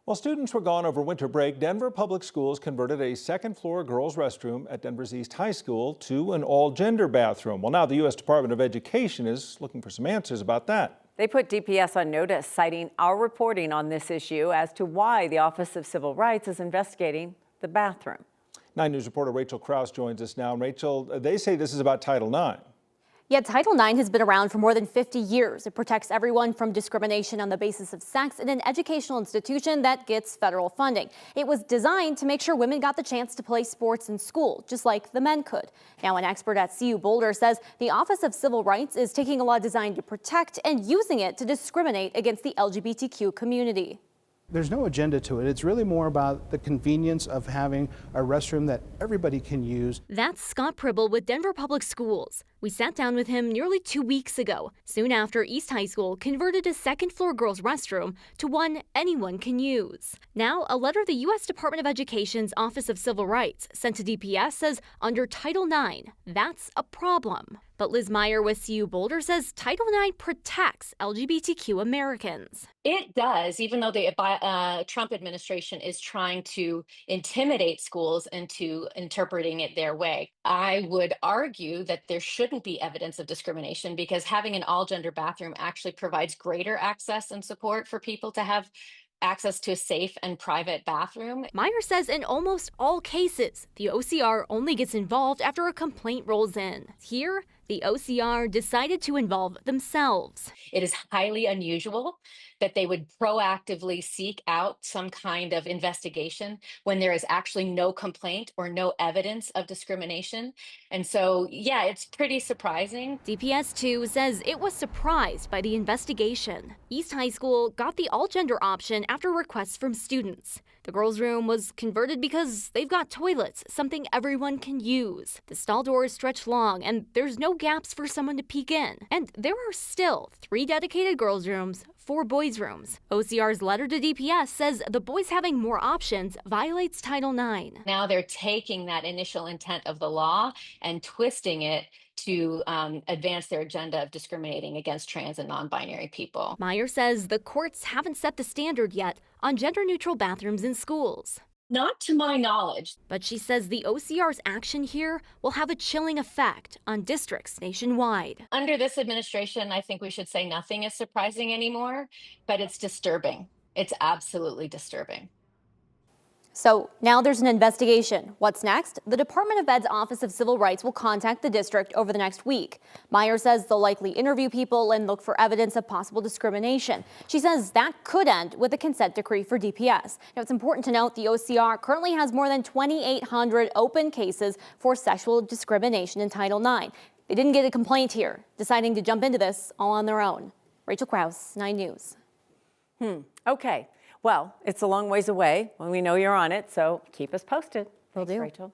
While students were gone over winter break, Denver Public Schools converted a second-floor girls' restroom at Denver's East High School to an all-gender bathroom. Well, now the U.S. Department of Education is looking for some answers about that. They put DPS on notice, citing our reporting on this issue as to why the Office of Civil Rights is investigating the bathroom. 9 News reporter Rachel Krause joins us now. Rachel, they say this is about Title IX. Yeah, Title IX has been around for more than 50 years. It protects everyone from discrimination on the basis of sex in an educational institution that gets federal funding. It was designed to make sure women got the chance to play sports in school, just like the men could. Now, an expert at CU Boulder says the Office of Civil Rights is taking a law designed to protect and using it to discriminate against the LGBTQ community. There's no agenda to it. It's really more about the convenience of having a restroom that everybody can use. That's Scott Pribble with Denver Public Schools. We sat down with him nearly 2 weeks ago, soon after East High School converted a second-floor girls' restroom to one anyone can use. Now, a letter the U.S. Department of Education's Office of Civil Rights sent to DPS says under Title IX, that's a problem. But Liz Meyer with CU Boulder says Title IX protects LGBTQ Americans. It does, even though the Trump administration is trying to intimidate schools into interpreting it their way. I would argue that there shouldn't be evidence of discrimination because having an all-gender bathroom actually provides greater access and support for people to have access to a safe and private bathroom. Meyer says in almost all cases, the OCR only gets involved after a complaint rolls in. Here, the OCR decided to involve themselves. It is highly unusual that they would proactively seek out some kind of investigation when there is actually no complaint or no evidence of discrimination. And so, yeah, it's pretty surprising. DPS 2 says it was surprised by the investigation. East High School got the all-gender option after requests from students. The girls' room was converted because they've got toilets, something everyone can use. The stall doors stretch long, and there's no gaps for someone to peek in. And there are still 3 dedicated girls' rooms, 4 boys' rooms. OCR's letter to DPS says the boys having more options violates Title IX. Now they're taking that initial intent of the law and twisting it to advance their agenda of discriminating against trans and non-binary people. Meyer says the courts haven't set the standard yet on gender-neutral bathrooms in schools. Not to my knowledge. But she says the OCR's action here will have a chilling effect on districts nationwide. Under this administration, I think we should say nothing is surprising anymore, but it's disturbing. It's absolutely disturbing. So now there's an investigation. What's next? The Department of Ed's Office of Civil Rights will contact the district over the next week. Meyer says they'll likely interview people and look for evidence of possible discrimination. She says that could end with a consent decree for DPS. Now, it's important to note the OCR currently has more than 2,800 open cases for sexual discrimination in Title IX. They didn't get a complaint here, deciding to jump into this all on their own. Rachel Krause, 9 News. Okay. Well, it's a long ways away when we know you're on it, so keep us posted. Will Thanks, do. Rachel.